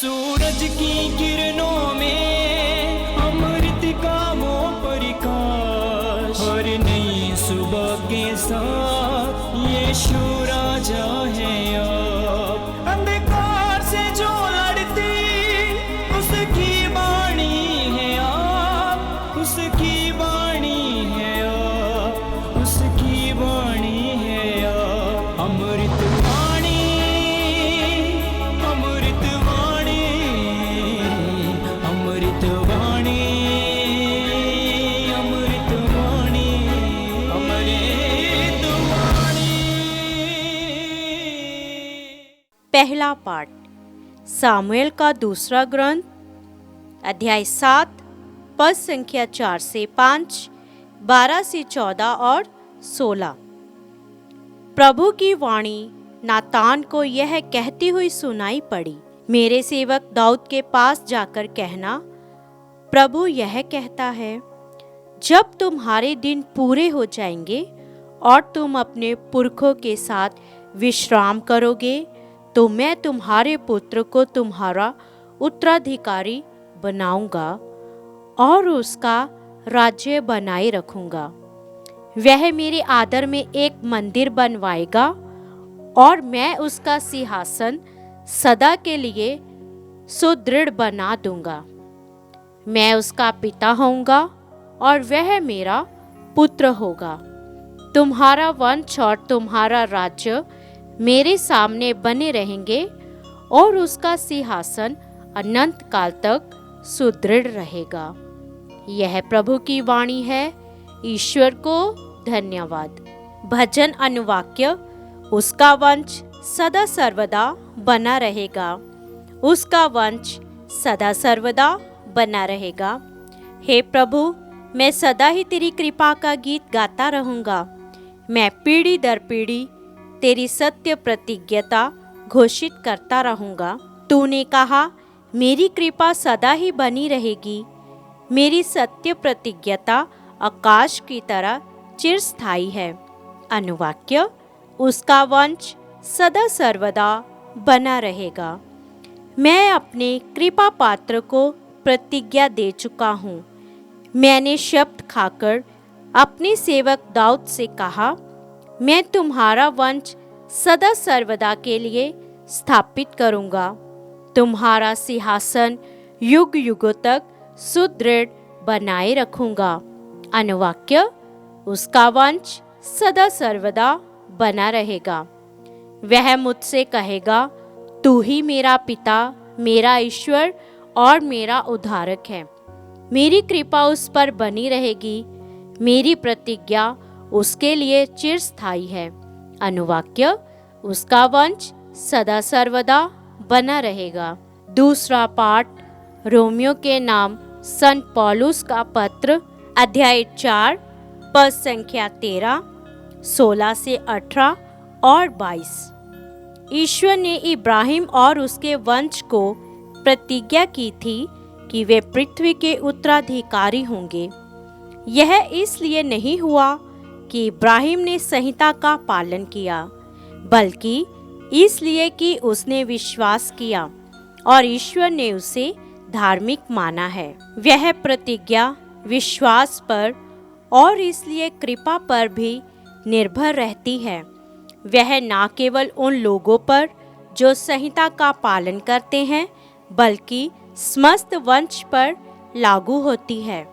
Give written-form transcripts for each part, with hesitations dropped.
सूरज की किरणों में अमृत का वो प्रकाश, हर नई सुबह के साथ यीशु राजा है अब। अंधकार से जो लड़ती उसकी वाणी है आप, उसकी वाणी है आप, उसकी वाणी है आप। अमृत वाणी, अमृत वाणी, अमृत वाणी, अमृत वाणी, अमृत वाणी। पहला पाठ सामुएल का दूसरा ग्रंथ, अध्याय 7, पद संख्या 4 से 5, 12 से 14 और 16। प्रभु की वाणी नातान को यह कहती हुई सुनाई पड़ी, मेरे सेवक दाऊद के पास जाकर कहना, प्रभु यह कहता है, जब तुम्हारे दिन पूरे हो जाएंगे और तुम अपने पुरखों के साथ विश्राम करोगे, तो मैं तुम्हारे पुत्र को तुम्हारा उत्तराधिकारी बनाऊंगा और उसका राज्य बनाए रखूंगा। वह मेरे आदर में एक मंदिर बनवाएगा और मैं उसका सिंहासन सदा के लिए सुदृढ़ बना दूंगा। मैं उसका पिता होऊंगा और वह मेरा पुत्र होगा। तुम्हारा वंश और तुम्हारा राज्य मेरे सामने बने रहेंगे और उसका सिंहासन अनंत काल तक सुदृढ़ रहेगा। यह प्रभु की वाणी है। ईश्वर को धन्यवाद। भजन अनुवाक्य, उसका वंश सदा सर्वदा बना रहेगा, उसका वंश सदा सर्वदा बना रहेगा। हे प्रभु, मैं सदा ही तेरी कृपा का गीत गाता रहूंगा। मैं पीढ़ी दर पीढ़ी तेरी सत्य प्रतिज्ञता घोषित करता रहूंगा। तूने कहा, मेरी कृपा सदा ही बनी रहेगी, मेरी सत्य प्रतिज्ञता आकाश की तरह चिरस्थायी है। अनुवाक्य, उसका वंश सदा सर्वदा बना रहेगा। मैं अपने कृपा पात्र को प्रतिज्ञा दे चुका हूँ। मैंने शब्द खाकर अपने सेवक दाऊद से कहा, मैं तुम्हारा वंश सदा सर्वदा के लिए स्थापित करूँगा। तुम्हारा सिंहासन युग युगों तक सुदृढ़ बनाए रखूँगा। अनुवाक्य, उसका वंश सदा सर्वदा बना रहेगा। वह मुझसे कहेगा, तू ही मेरा पिता, मेरा ईश्वर और मेरा उद्धारक है। मेरी कृपा उस पर बनी रहेगी, मेरी प्रतिज्ञा उसके लिए चिरस्थायी है। अनुवाक्य, उसका वंश सदा सर्वदा बना रहेगा। दूसरा पाठ रोमियो के नाम संत पौलुस का पत्र, अध्याय 4, पद संख्या 13, 16 से 18 और 22। ईश्वर ने इब्राहिम और उसके वंश को प्रतिज्ञा की थी कि वे पृथ्वी के उत्तराधिकारी होंगे। यह इसलिए नहीं हुआ कि इब्राहिम ने संहिता का पालन किया, बल्कि इसलिए कि उसने विश्वास किया और ईश्वर ने उसे धार्मिक माना है। वह प्रतिज्ञा विश्वास पर और इसलिए कृपा पर भी निर्भर रहती है। वह न केवल उन लोगों पर जो संहिता का पालन करते हैं, बल्कि समस्त वंश पर लागू होती है।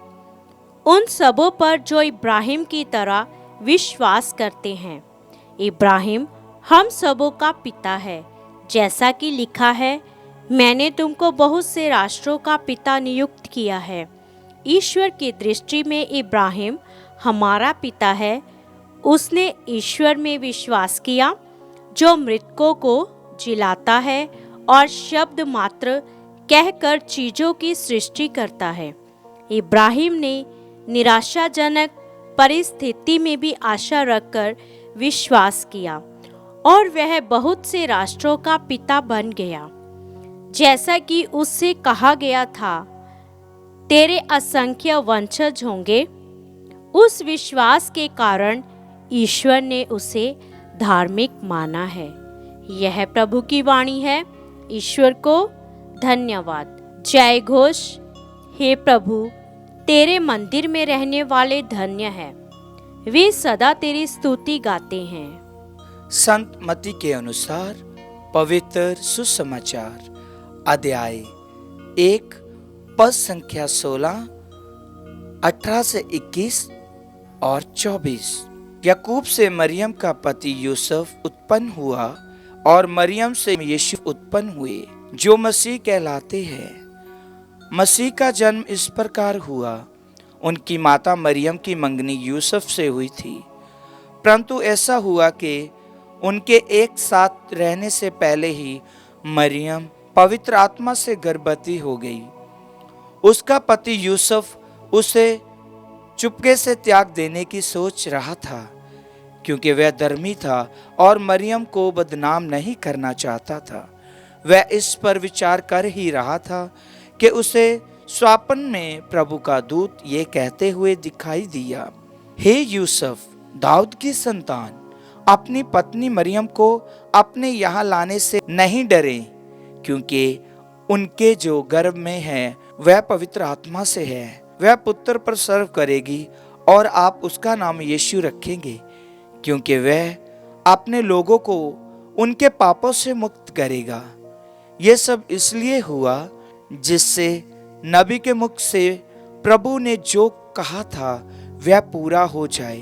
उन सबों पर जो इब्राहिम की तरह विश्वास करते हैं। इब्राहिम हम सबों का पिता है, जैसा कि लिखा है, मैंने तुमको बहुत से राष्ट्रों का पिता नियुक्त किया है। ईश्वर की दृष्टि में इब्राहिम हमारा पिता है। उसने ईश्वर में विश्वास किया जो मृतकों को जिलाता है और शब्द मात्र कहकर चीजों की सृष्टि करता है। इब्राहिम ने निराशाजनक परिस्थिति में भी आशा रखकर विश्वास किया और वह बहुत से राष्ट्रों का पिता बन गया। जैसा कि उससे कहा गया था, तेरे असंख्य वंशज होंगे। उस विश्वास के कारण ईश्वर ने उसे धार्मिक माना है। यह प्रभु की वाणी है। ईश्वर को धन्यवाद। जय घोष। हे प्रभु, तेरे मंदिर में रहने वाले धन्य हैं, वे सदा तेरी स्तुति गाते हैं। संत मत्ती के अनुसार पवित्र सुसमाचार अध्याय 1 पद संख्या 16, 18 से 21 और 24। याकूब से मरियम का पति यूसुफ उत्पन्न हुआ और मरियम से यीशु उत्पन्न हुए, जो मसीह कहलाते हैं। मसीह का जन्म इस प्रकार हुआ। उनकी माता मरियम की मंगनी यूसुफ से हुई थी, परंतु ऐसा हुआ कि उनके एक साथ रहने से पहले ही मरियम पवित्र आत्मा से गर्भवती हो गई। उसका पति यूसुफ उसे चुपके से त्याग देने की सोच रहा था, क्योंकि वह धर्मी था और मरियम को बदनाम नहीं करना चाहता था। वह इस पर विचार कर ही रहा था कि उसे स्वप्न में प्रभु का दूत ये कहते हुए दिखाई दिया, हे यूसुफ, दाऊद की संतान, अपनी पत्नी मरियम को अपने यहाँ लाने से नहीं डरे, क्योंकि उनके जो गर्भ में है वह पवित्र आत्मा से है। वह पुत्र प्रसव करेगी और आप उसका नाम यीशु रखेंगे, क्योंकि वह अपने लोगों को उनके पापों से मुक्त करेगा। ये सब इसलिए हुआ जिससे नबी के मुख से प्रभु ने जो कहा था वह पूरा हो जाए।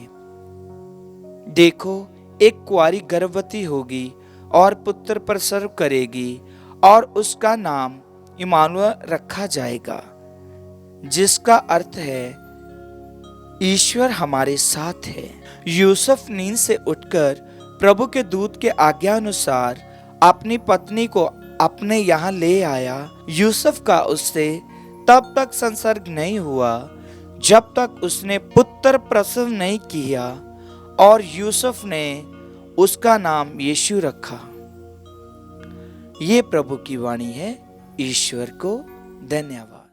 देखो, एक कुंवारी गर्भवती होगी और पुत्र प्रसव करेगी और उसका नाम इम्मानुएल रखा जाएगा, जिसका अर्थ है ईश्वर हमारे साथ है। यूसुफ नींद से उठकर प्रभु के दूत के आज्ञा अनुसार अपनी पत्नी को अपने यहाँ ले आया। यूसुफ का उससे तब तक संसर्ग नहीं हुआ जब तक उसने पुत्र प्रसव नहीं किया, और यूसुफ ने उसका नाम यीशु रखा। ये प्रभु की वाणी है। ईश्वर को धन्यवाद।